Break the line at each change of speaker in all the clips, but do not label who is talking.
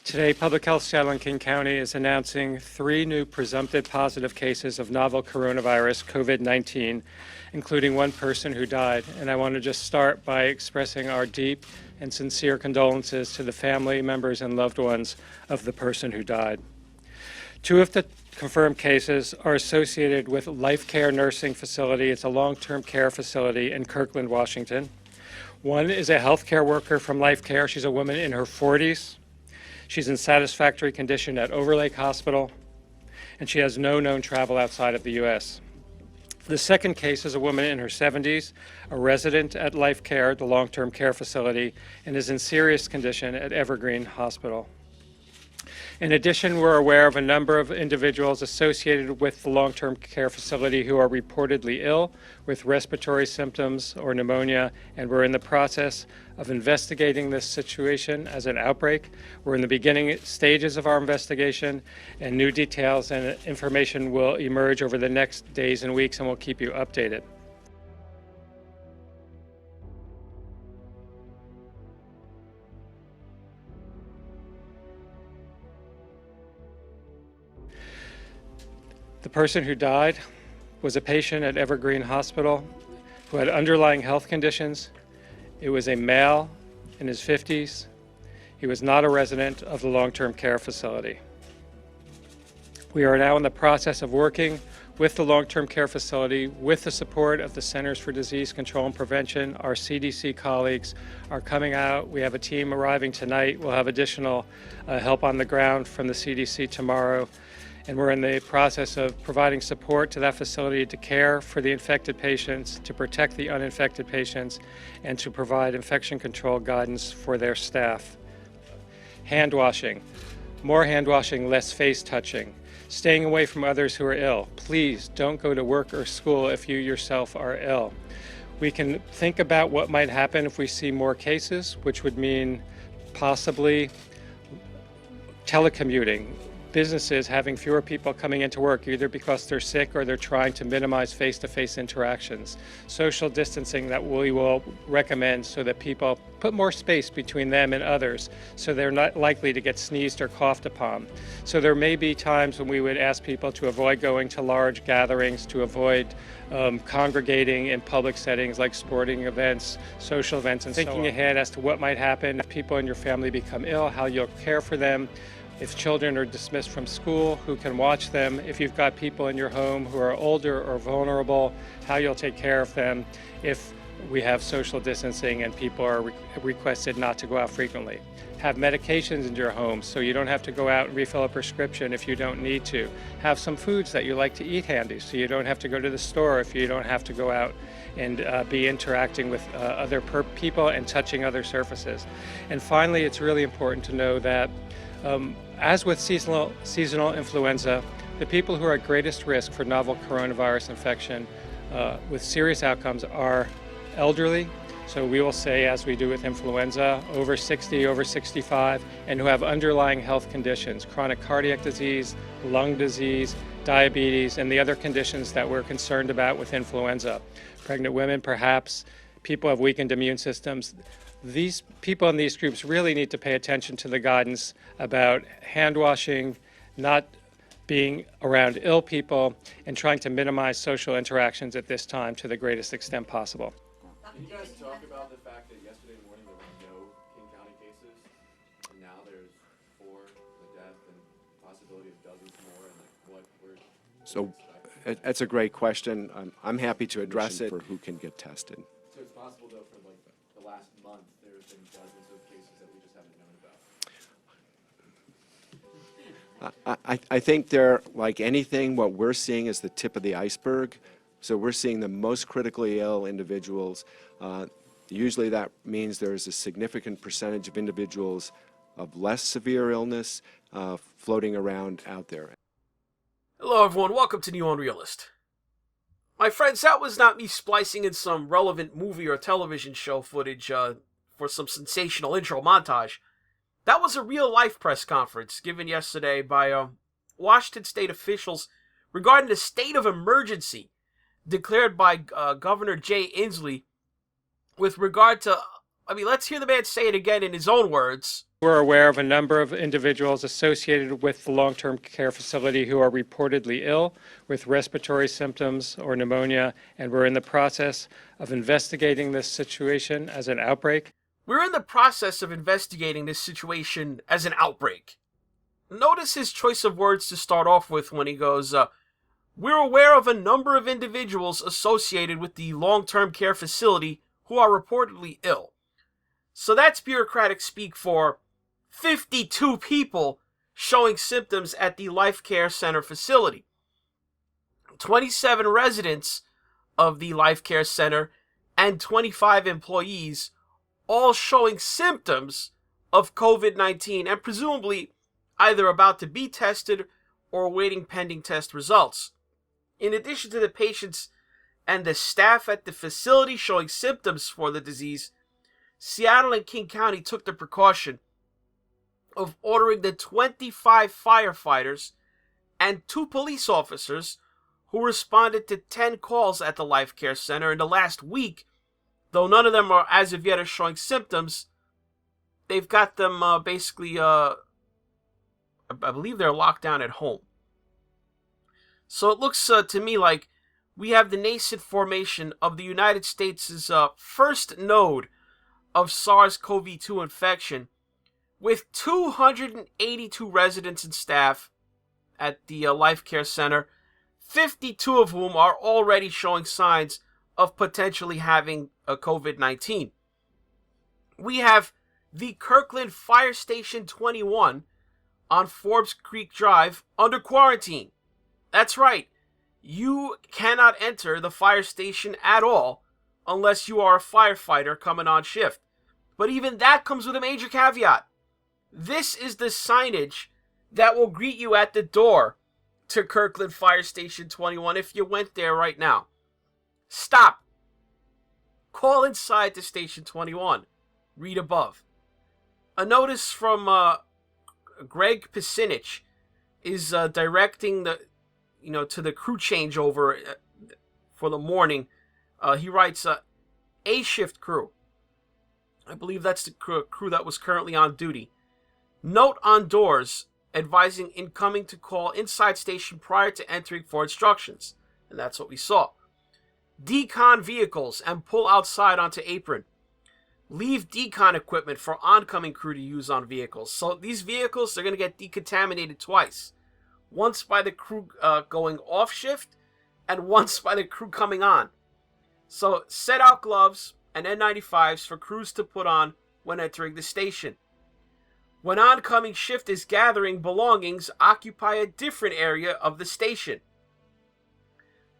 Today, Public Health Seattle and King County is announcing 3 new presumptive positive cases of novel coronavirus, COVID-19, including 1 person who died. And I want to just start by expressing our deep and sincere condolences to the family members and loved ones of the person who died. 2 of the confirmed cases are associated with Life Care Nursing Facility. It's a long-term care facility in Kirkland, Washington. 1 is a healthcare worker from Life Care. She's a woman in her 40s. She's in satisfactory condition at Overlake Hospital, and she has no known travel outside of the U.S. The second case is a woman in her 70s, a resident at Life Care, the long-term care facility, and is in serious condition at Evergreen Hospital. In addition, we're aware of a number of individuals associated with the long-term care facility who are reportedly ill with respiratory symptoms or pneumonia, and we're in the process of investigating this situation as an outbreak. We're in the beginning stages of our investigation, and new details and information will emerge over the next days and weeks, and we'll keep you updated. The person who died was a patient at Evergreen Hospital who had underlying health conditions. It was a male in his 50s. He was not a resident of the long-term care facility. We are now in the process of working with the long-term care facility with the support of the Centers for Disease Control and Prevention. Our CDC colleagues are coming out. We have a team arriving tonight. We'll have additional help on the ground from the CDC tomorrow. And we're in the process of providing support to that facility to care for the infected patients, to protect the uninfected patients, and to provide infection control guidance for their staff. Hand washing, more hand washing, less face touching. Staying away from others who are ill. Please don't go to work or school if you yourself are ill. We can think about what might happen if we see more cases, which would mean possibly telecommuting. Businesses having fewer people coming into work either because they're sick or they're trying to minimize face-to-face interactions. Social distancing that we will recommend so that people put more space between them and others so they're not likely to get sneezed or coughed upon. So there may be times when we would ask people to avoid going to large gatherings, to avoid congregating in public settings like sporting events, social events, and thinking ahead as to what might happen if people in your family become ill, how you'll care for them. If children are dismissed from school, who can watch them? If you've got people in your home who are older or vulnerable, how you'll take care of them if we have social distancing and people are requested not to go out frequently. Have medications in your home so you don't have to go out and refill a prescription if you don't need to. Have some foods that you like to eat handy so you don't have to go to the store if you don't have to go out and be interacting with other people and touching other surfaces. And finally, it's really important to know that as with seasonal influenza, the people who are at greatest risk for novel coronavirus infection with serious outcomes are elderly. So we will say, as we do with influenza, over 60, over 65, and who have underlying health conditions, chronic cardiac disease, lung disease, diabetes, and the other conditions that we're concerned about with influenza. Pregnant women, perhaps, people have weakened immune systems. These people in these groups really need to pay attention to the guidance about hand washing, not being around ill people, and trying to minimize social interactions at this time to the greatest extent possible.
Can you guys talk about the fact that yesterday morning there were no King County cases, and now there's 4, the death, and possibility of dozens more, and like what we're...
So that's a great question. I'm happy to address it for who can get tested.
So it's possible though for like the last month there's been dozens of cases that we just haven't known about.
I think they're, like anything, what we're seeing is the tip of the iceberg. So we're seeing the most critically ill individuals. Usually that means there's a significant percentage of individuals of less severe illness floating around out there.
Hello everyone, welcome to NeoUnrealist. My friends, that was not me splicing in some relevant movie or television show footage for some sensational intro montage. That was a real-life press conference given yesterday by Washington state officials regarding the state of emergency declared by Governor Jay Inslee with regard to I mean, let's hear the man say it again in his own words.
We're aware of a number of individuals associated with the long-term care facility who are reportedly ill with respiratory symptoms or pneumonia, and we're in the process of investigating this situation as an outbreak.
We're in the process of investigating this situation as an outbreak. Notice his choice of words to start off with when he goes, we're aware of a number of individuals associated with the long-term care facility who are reportedly ill. So that's bureaucratic speak for 52 people showing symptoms at the Life Care Center facility. 27 residents of the Life Care Center and 25 employees all showing symptoms of COVID-19 and presumably either about to be tested or awaiting pending test results. In addition to the patients and the staff at the facility showing symptoms for the disease, Seattle and King County took the precaution of ordering the 25 firefighters and 2 police officers who responded to 10 calls at the Life Care Center in the last week. Though none of them are as of yet are showing symptoms, they've got them basically, I believe they're locked down at home. So it looks to me like we have the nascent formation of the United States' first node of SARS-CoV-2 infection, with 282 residents and staff at the Life Care Center, 52 of whom are already showing signs of potentially having a COVID-19. We have the Kirkland Fire Station 21 on Forbes Creek Drive under quarantine. That's right, you cannot enter the fire station at all unless you are a firefighter coming on shift. But even that comes with a major caveat. This is the signage that will greet you at the door to Kirkland Fire Station 21 if you went there right now. Stop. Call inside to Station 21. Read above. A notice from Greg Pisinich is directing to the crew changeover for the morning. He writes, A shift crew. I believe that's the crew that was currently on duty. Note on doors advising incoming to call inside station prior to entering for instructions. And that's what we saw. Decon vehicles and pull outside onto apron. Leave decon equipment for oncoming crew to use on vehicles. So these vehicles are going to get decontaminated twice. Once by the crew going off shift and once by the crew coming on. So set out gloves and N95s for crews to put on when entering the station. When oncoming shift is gathering belongings, occupy a different area of the station.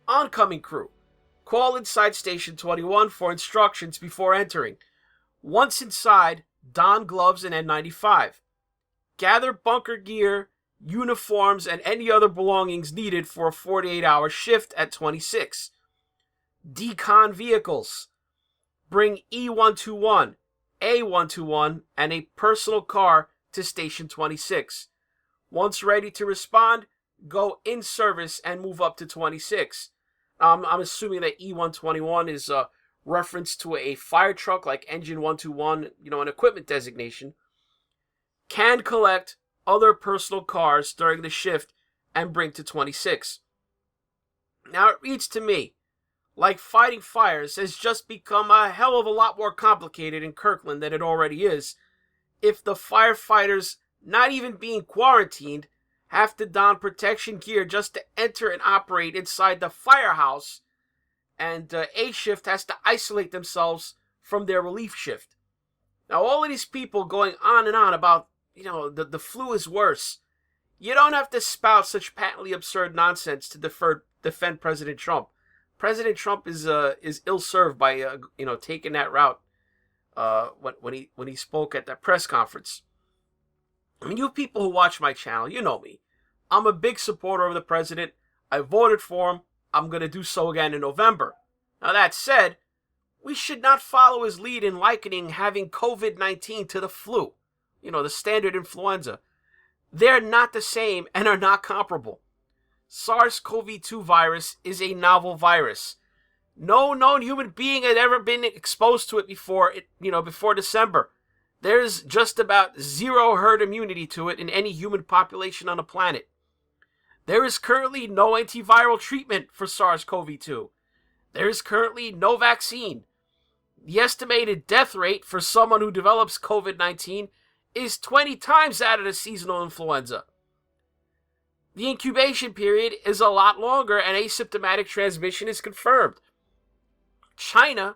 Oncoming crew. Call inside Station 21 for instructions before entering. Once inside, don gloves and N95. Gather bunker gear, uniforms, and any other belongings needed for a 48-hour shift at 26. Decon vehicles. Bring E121, A121, and a personal car to Station 26. Once ready to respond, go in service and move up to 26. I'm assuming that E121 is a reference to a fire truck like Engine 121, an equipment designation. Can collect other personal cars during the shift and bring to 26. Now it reads to me like fighting fires has just become a hell of a lot more complicated in Kirkland than it already is, if the firefighters, not even being quarantined, have to don protection gear just to enter and operate inside the firehouse, and A shift has to isolate themselves from their relief shift. Now all of these people going on and on about, the flu is worse. You don't have to spout such patently absurd nonsense to defend President Trump. President Trump is ill-served by taking that route when he spoke at that press conference. I mean, you people who watch my channel, you know me. I'm a big supporter of the president. I voted for him. I'm going to do so again in November. Now that said, we should not follow his lead in likening having COVID-19 to the flu, the standard influenza. They're not the same and are not comparable. SARS-CoV-2 virus is a novel virus. No known human being had ever been exposed to it before before December. There's just about zero herd immunity to it in any human population on the planet. There is currently no antiviral treatment for SARS-CoV-2. There is currently no vaccine. The estimated death rate for someone who develops COVID-19 is 20 times that of the seasonal influenza. The incubation period is a lot longer and asymptomatic transmission is confirmed. China,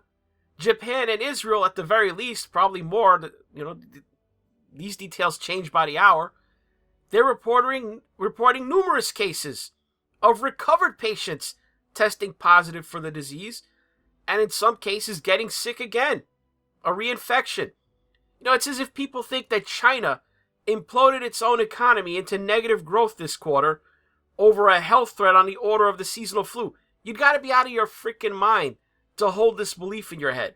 Japan, and Israel, at the very least, probably more, these details change by the hour, they're reporting numerous cases of recovered patients testing positive for the disease, and in some cases getting sick again, a reinfection. It's as if people think that China imploded its own economy into negative growth this quarter over a health threat on the order of the seasonal flu. You've got to be out of your freaking mind to hold this belief in your head.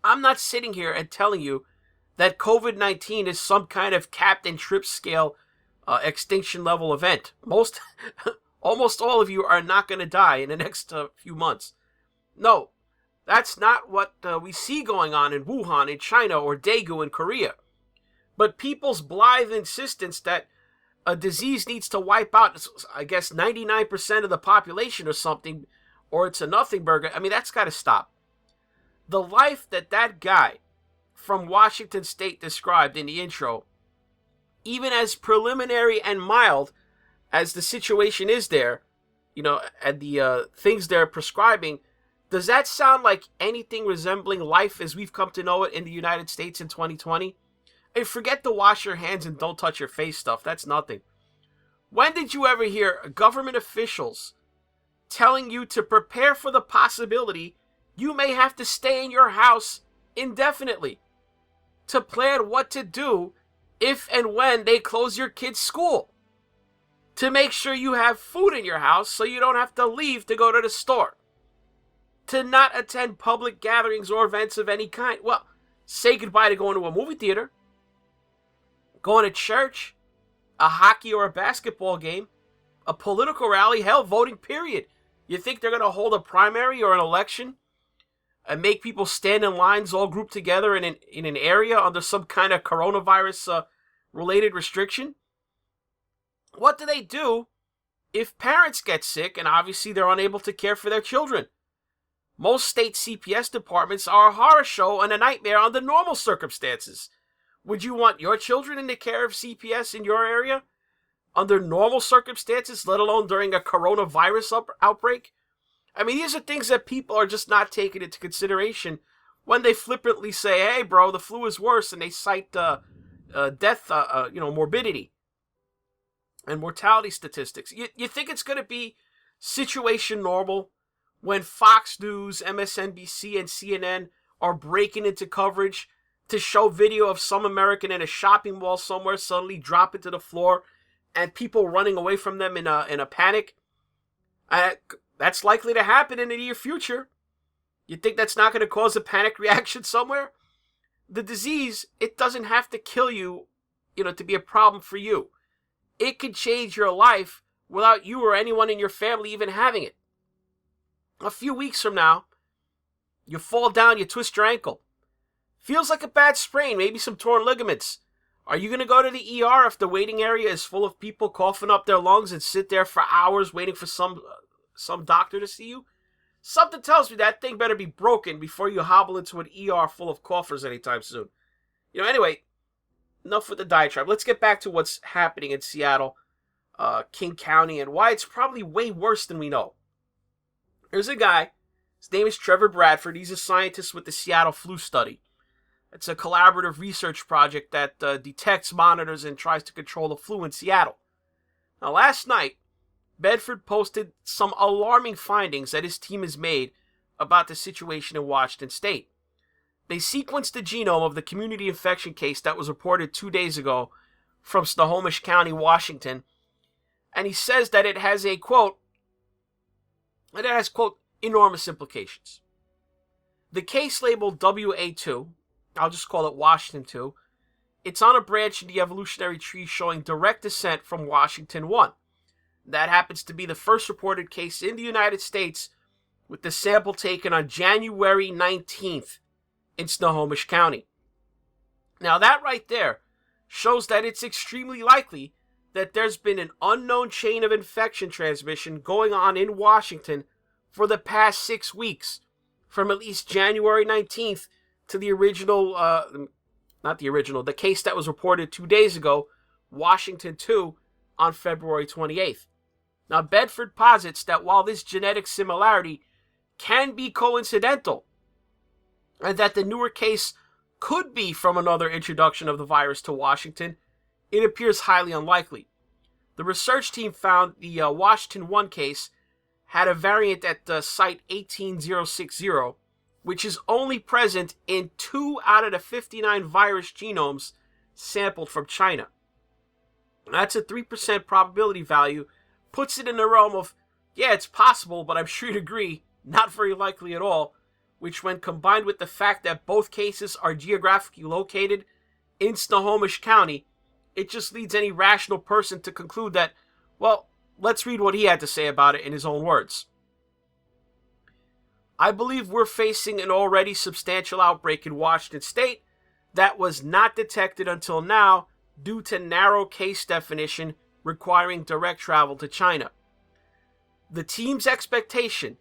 I'm not sitting here and telling you that COVID-19 is some kind of Captain Tripp scale extinction level event. Almost all of you are not going to die in the next few months. No, that's not what we see going on in Wuhan in China or Daegu in Korea. But people's blithe insistence that a disease needs to wipe out, I guess, 99% of the population or something, or it's a nothing burger, that's got to stop. The life that guy from Washington State described in the intro, even as preliminary and mild as the situation is there, and the things they're prescribing, does that sound like anything resembling life as we've come to know it in the United States in 2020? And forget the wash your hands and don't touch your face stuff. That's nothing. When did you ever hear government officials telling you to prepare for the possibility you may have to stay in your house indefinitely, to plan what to do if and when they close your kid's school, to make sure you have food in your house so you don't have to leave to go to the store, to not attend public gatherings or events of any kind? Well, say goodbye to going to a movie theater, going to church, a hockey or a basketball game, a political rally, hell, voting, period. You think they're going to hold a primary or an election and make people stand in lines all grouped together in an area under some kind of coronavirus related restriction? What do they do if parents get sick and obviously they're unable to care for their children? Most state CPS departments are a horror show and a nightmare under normal circumstances. Would you want your children in the care of CPS in your area under normal circumstances, let alone during a coronavirus outbreak? These are things that people are just not taking into consideration when they flippantly say, hey, bro, the flu is worse, and they cite death, morbidity and mortality statistics. You think it's going to be situation normal when Fox News, MSNBC, and CNN are breaking into coverage to show video of some American in a shopping mall somewhere suddenly dropping to the floor and people running away from them in a panic? That's likely to happen in the near future. You think that's not going to cause a panic reaction somewhere? The disease, it doesn't have to kill you, to be a problem for you. It could change your life without you or anyone in your family even having it. A few weeks from now, you fall down, you twist your ankle. Feels like a bad sprain, maybe some torn ligaments. Are you going to go to the ER if the waiting area is full of people coughing up their lungs and sit there for hours waiting for some doctor to see you? Something tells me that thing better be broken before you hobble into an ER full of coughers anytime soon. Anyway, enough with the diatribe. Let's get back to what's happening in Seattle, King County, and why it's probably way worse than we know. There's a guy, his name is Trevor Bradford. He's a scientist with the Seattle Flu Study. It's a collaborative research project that detects, monitors, and tries to control the flu in Seattle. Now, last night, Bedford posted some alarming findings that his team has made about the situation in Washington State. They sequenced the genome of the community infection case that was reported 2 days ago from Snohomish County, Washington, and he says that it has a, quote, enormous implications. The case labeled WA2, I'll just call it Washington 2, it's on a branch in the evolutionary tree showing direct descent from Washington 1. That happens to be the first reported case in the United States with the sample taken on January 19th in Snohomish County. Now that right there shows that it's extremely likely that there's been an unknown chain of infection transmission going on in Washington for the past 6 weeks, from at least January 19th to the original, the case that was reported 2 days ago, Washington 2, on February 28th. Now, Bedford posits that while this genetic similarity can be coincidental, and that the newer case could be from another introduction of the virus to Washington, it appears highly unlikely. The research team found the Washington 1 case had a variant at site 18060, which is only present in 2 out of the 59 virus genomes sampled from China. That's a 3% probability value, puts it in the realm of, yeah, it's possible, but I'm sure you'd agree, not very likely at all, which when combined with the fact that both cases are geographically located in Snohomish County, it just leads any rational person to conclude that, well, let's read what he had to say about it in his own words. I believe we're facing an already substantial outbreak in Washington State that was not detected until now due to narrow case definition requiring direct travel to China. The team's expectation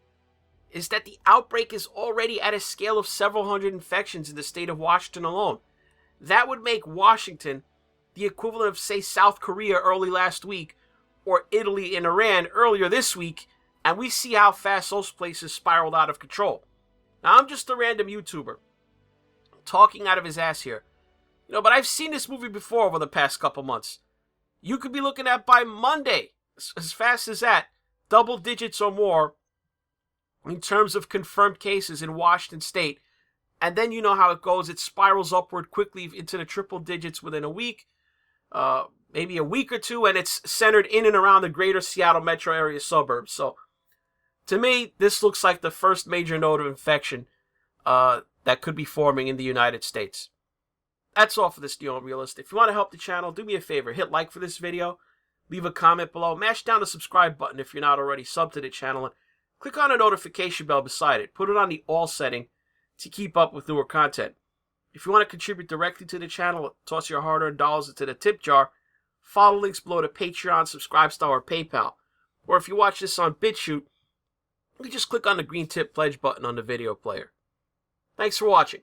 is that the outbreak is already at a scale of several hundred infections in the state of Washington alone. That would make Washington the equivalent of, say, South Korea early last week, or Italy and Iran earlier this week, and we see how fast those places spiraled out of control. Now, I'm just a random YouTuber talking out of his ass here. But I've seen this movie before over the past couple months. You could be looking at, by Monday, as fast as that, double digits or more in terms of confirmed cases in Washington State. And then you know how it goes. It spirals upward quickly into the triple digits within a week, maybe a week or two, and it's centered in and around the greater Seattle metro area suburbs. So, to me, this looks like the first major node of infection that could be forming in the United States. That's all for this NeoUnrealist. If you want to help the channel, do me a favor. Hit like for this video. Leave a comment below. Mash down the subscribe button if you're not already subbed to the channel. And click on the notification bell beside it. Put it on the all setting to keep up with newer content. If you want to contribute directly to the channel, toss your hard-earned dollars into the tip jar. Follow links below to Patreon, Subscribestar, or PayPal. Or if you watch this on BitChute, you can just click on the green tip pledge button on the video player. Thanks for watching.